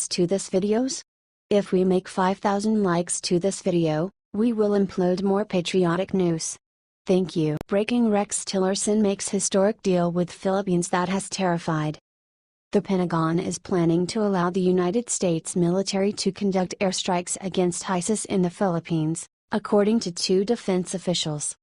likes to this videos? If we make 5,000 likes to this video, we will upload more patriotic news. Thank you. Breaking: Rex Tillerson makes historic deal with Philippines that has terrified. The Pentagon is planning to allow the United States military to conduct airstrikes against ISIS in the Philippines, according to two defense officials.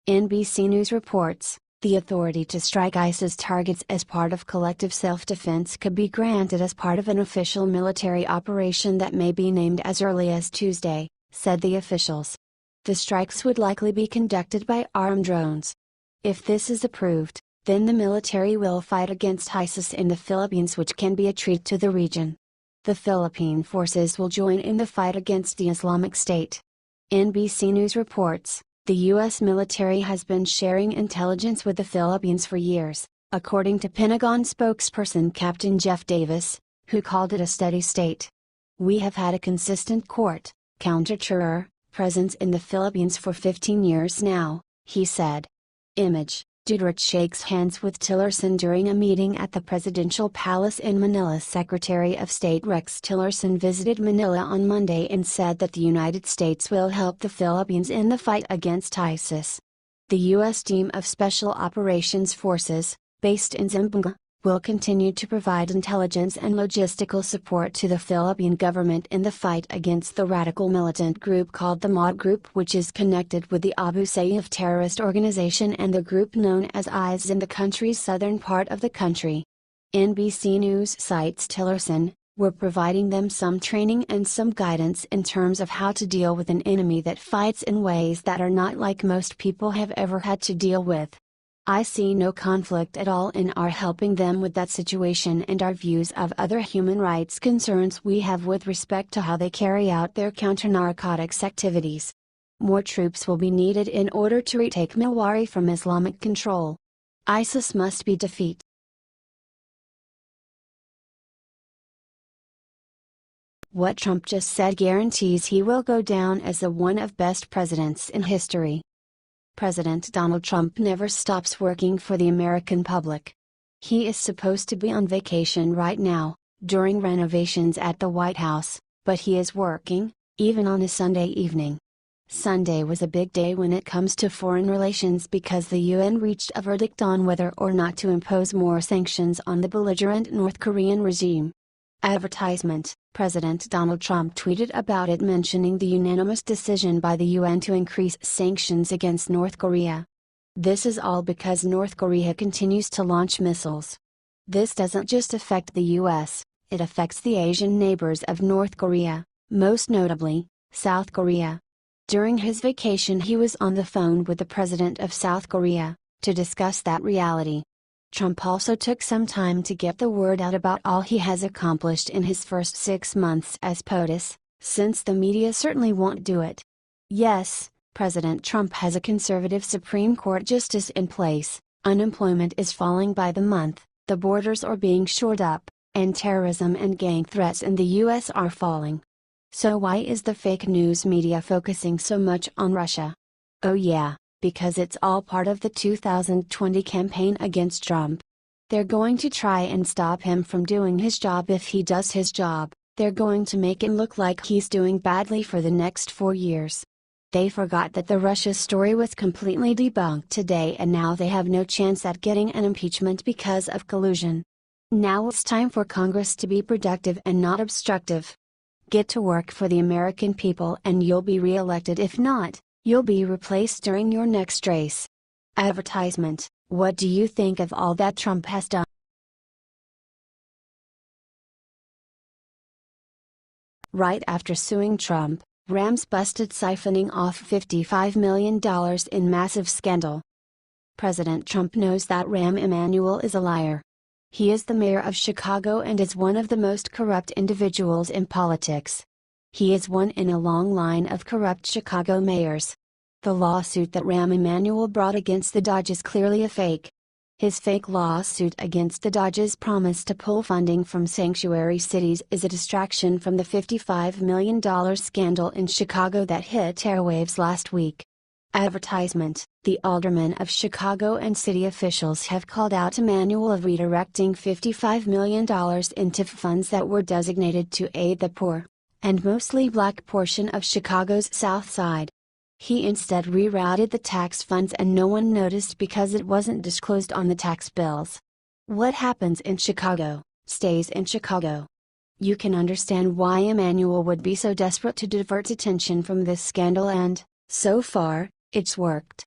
NBC News reports, the authority to strike ISIS targets as part of collective self-defense could be granted as part of an official military operation that may be named as early as Tuesday, said the officials. The strikes would likely be conducted by armed drones. If this is approved, then the military will fight against ISIS in the Philippines, which can be a treat to the region. The Philippine forces will join in the fight against the Islamic State. NBC News reports, the U.S. military has been sharing intelligence with the Philippines for years, according to Pentagon spokesperson Captain Jeff Davis, who called it a steady state. We have had a consistent counter-terror presence in the Philippines for 15 years now, he said. Image: Duterte shakes hands with Tillerson during a meeting at the presidential palace in Manila. Secretary of State Rex Tillerson visited Manila on Monday and said that the United States will help the Philippines in the fight against ISIS. The U.S. team of Special Operations Forces, based in Zamboanga, will continue to provide intelligence and logistical support to the Philippine government in the fight against the radical militant group called the MAOD Group, which is connected with the Abu Sayyaf terrorist organization and the group known as IS in the country's southern part of the country. NBC News cites Tillerson, "We're providing them some training and some guidance in terms of how to deal with an enemy that fights in ways that are not like most people have ever had to deal with. I see no conflict at all in our helping them with that situation and our views of other human rights concerns we have with respect to how they carry out their counter-narcotics activities. More troops will be needed in order to retake Milwari from Islamic control. ISIS must be defeated." What Trump just said guarantees he will go down as the one of best presidents in history. President Donald Trump never stops working for the American public. He is supposed to be on vacation right now, during renovations at the White House, but he is working, even on a Sunday evening. Sunday was a big day when it comes to foreign relations because the UN reached a verdict on whether or not to impose more sanctions on the belligerent North Korean regime. Advertisement: President Donald Trump tweeted about it, mentioning the unanimous decision by the UN to increase sanctions against North Korea. This is all because North Korea continues to launch missiles. This doesn't just affect the US, it affects the Asian neighbors of North Korea, most notably, South Korea. During his vacation he was on the phone with the president of South Korea, to discuss that reality. Trump also took some time to get the word out about all he has accomplished in his first 6 months as POTUS, since the media certainly won't do it. Yes, President Trump has a conservative Supreme Court justice in place, unemployment is falling by the month, the borders are being shored up, and terrorism and gang threats in the US are falling. So why is the fake news media focusing so much on Russia? Oh yeah, because it's all part of the 2020 campaign against Trump. They're going to try and stop him from doing his job. If he does his job, they're going to make it look like he's doing badly for the next 4 years. They forgot that the Russia story was completely debunked today, and now they have no chance at getting an impeachment because of collusion. Now it's time for Congress to be productive and not obstructive. Get to work for the American people and you'll be re-elected. If not, you'll be replaced during your next race. Advertisement: What do you think of all that Trump has done? Right after suing Trump, Rams busted siphoning off $55 million in massive scandal. President Trump knows that Rahm Emanuel is a liar. He is the mayor of Chicago and is one of the most corrupt individuals in politics. He is one in a long line of corrupt Chicago mayors. The lawsuit that Rahm Emanuel brought against the Dodge is clearly a fake. His fake lawsuit against the Dodge's promise to pull funding from sanctuary cities is a distraction from the $55 million scandal in Chicago that hit airwaves last week. Advertisement: the aldermen of Chicago and city officials have called out Emanuel of redirecting $55 million into funds that were designated to aid the poor, and mostly black portion of Chicago's South Side. He instead rerouted the tax funds and no one noticed because it wasn't disclosed on the tax bills. What happens in Chicago, stays in Chicago. You can understand why Emanuel would be so desperate to divert attention from this scandal, and, so far, it's worked.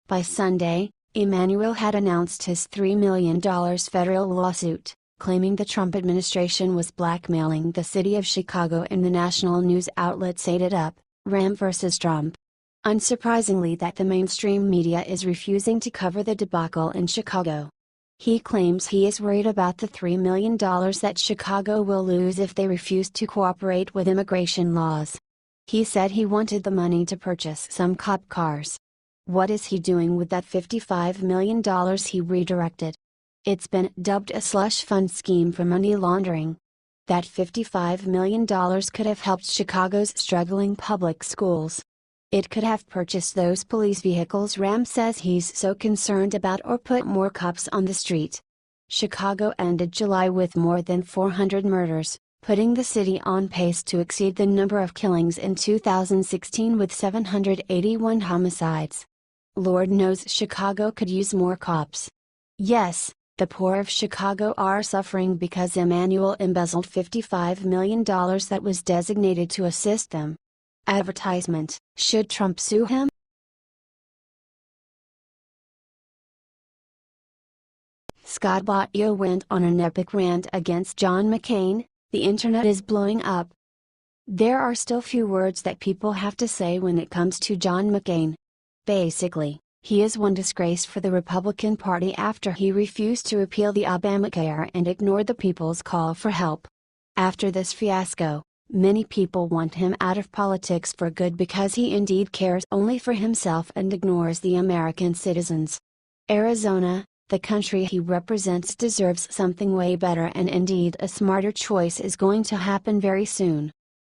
By Sunday, Emanuel had announced his $3 million federal lawsuit, claiming the Trump administration was blackmailing the city of Chicago, and the national news outlets ate it up, Ram versus Trump. Unsurprisingly, that the mainstream media is refusing to cover the debacle in Chicago. He claims he is worried about the $3 million that Chicago will lose if they refuse to cooperate with immigration laws. He said he wanted the money to purchase some cop cars. What is he doing with that $55 million he redirected? It's been dubbed a slush fund scheme for money laundering. That $55 million could have helped Chicago's struggling public schools. It could have purchased those police vehicles Ram says he's so concerned about, or put more cops on the street. Chicago ended July with more than 400 murders, putting the city on pace to exceed the number of killings in 2016 with 781 homicides. Lord knows Chicago could use more cops. Yes, the poor of Chicago are suffering because Emanuel embezzled $55 million that was designated to assist them. Advertisement: should Trump sue him? Scott Baio went on an epic rant against John McCain. The internet is blowing up. There are still few words that people have to say when it comes to John McCain. Basically, he is one disgrace for the Republican Party after he refused to repeal the Obamacare and ignored the people's call for help. After this fiasco, many people want him out of politics for good because he indeed cares only for himself and ignores the American citizens. Arizona, the country he represents, deserves something way better, and indeed a smarter choice is going to happen very soon.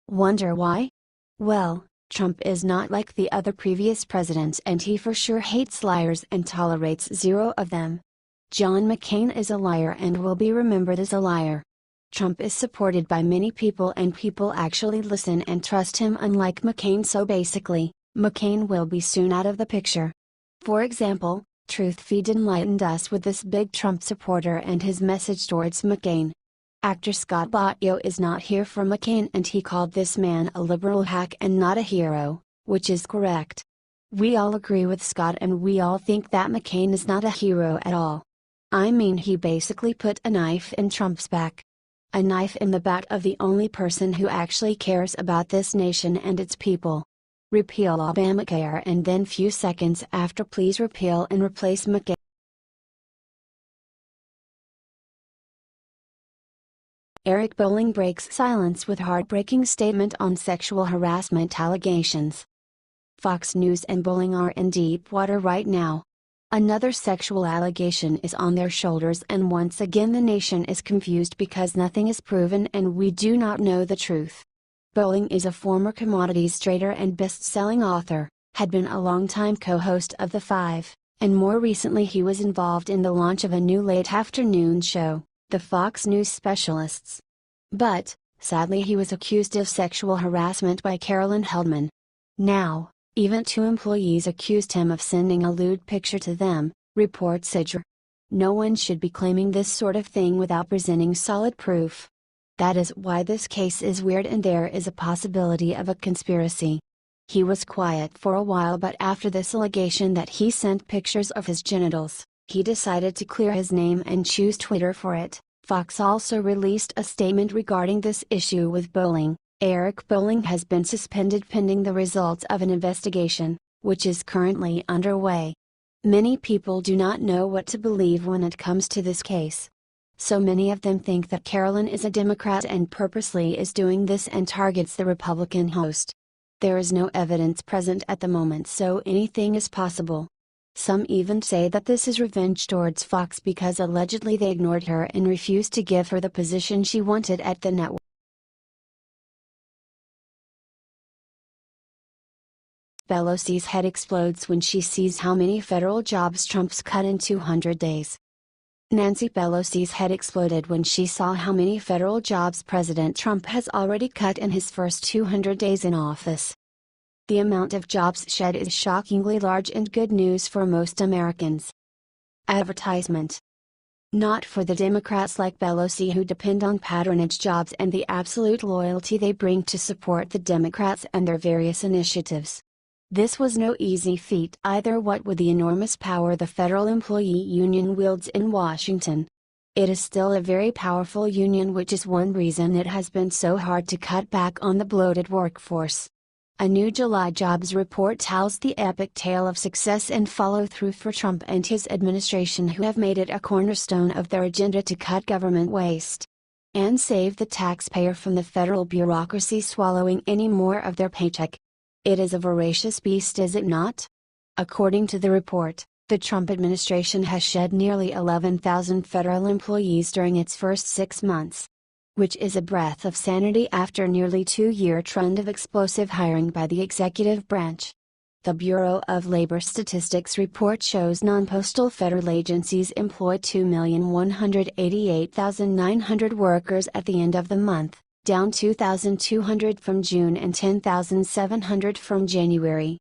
Wonder why? Well, Trump is not like the other previous presidents, and he for sure hates liars and tolerates zero of them. John McCain is a liar and will be remembered as a liar. Trump is supported by many people and people actually listen and trust him, unlike McCain, so basically, McCain will be soon out of the picture. For example, TruthFeed enlightened us with this big Trump supporter and his message towards McCain. Actor Scott Baio is not here for McCain, and he called this man a liberal hack and not a hero, which is correct. We all agree with Scott, and we all think that McCain is not a hero at all. I mean, he basically put a knife in Trump's back. A knife in the back of the only person who actually cares about this nation and its people. Repeal Obamacare, and then few seconds after, please repeal and replace McCain. Eric Bolling breaks silence with heartbreaking statement on sexual harassment allegations. Fox News and Bolling are in deep water right now. Another sexual allegation is on their shoulders, and once again the nation is confused because nothing is proven and we do not know the truth. Bolling is a former commodities trader and best-selling author, had been a longtime co-host of The Five, and more recently he was involved in the launch of a new late-afternoon show, The Fox News Specialists. But, sadly, he was accused of sexual harassment by Carolyn Heldman. Now, even two employees accused him of sending a lewd picture to them, reports Sidger. No one should be claiming this sort of thing without presenting solid proof. That is why this case is weird, and there is a possibility of a conspiracy. He was quiet for a while, but after this allegation that he sent pictures of his genitals, he decided to clear his name and choose Twitter for it. Fox also released a statement regarding this issue with Bolling. Eric Bolling has been suspended pending the results of an investigation, which is currently underway. Many people do not know what to believe when it comes to this case. So many of them think that Carolyn is a Democrat and purposely is doing this and targets the Republican host. There is no evidence present at the moment, so anything is possible. Some even say that this is revenge towards Fox because allegedly they ignored her and refused to give her the position she wanted at the network. Pelosi's head explodes when she sees how many federal jobs Trump's cut in 200 days. Nancy Pelosi's head exploded when she saw how many federal jobs President Trump has already cut in his first 200 days in office. The amount of jobs shed is shockingly large and good news for most Americans. Advertisement. Not for the Democrats like Pelosi who depend on patronage jobs and the absolute loyalty they bring to support the Democrats and their various initiatives. This was no easy feat either. What with the enormous power the federal employee union wields in Washington. It is still a very powerful union, which is one reason it has been so hard to cut back on the bloated workforce. A new July jobs report tells the epic tale of success and follow-through for Trump and his administration, who have made it a cornerstone of their agenda to cut government waste and save the taxpayer from the federal bureaucracy swallowing any more of their paycheck. It is a voracious beast, is it not? According to the report, the Trump administration has shed nearly 11,000 federal employees during its first 6 months, which is a breath of sanity after a nearly 2-year trend of explosive hiring by the executive branch. The Bureau of Labor Statistics report shows non-postal federal agencies employ 2,188,900 workers at the end of the month, down 2,200 from June and 10,700 from January.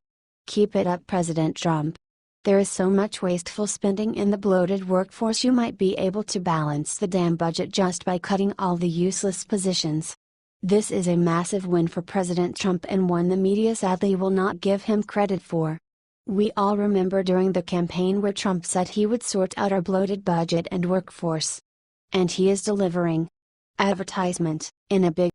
Keep it up, President Trump. There is so much wasteful spending in the bloated workforce, you might be able to balance the damn budget just by cutting all the useless positions. This is a massive win for President Trump and one the media sadly will not give him credit for. We all remember during the campaign where Trump said he would sort out our bloated budget and workforce. And he is delivering. Advertisement. In a big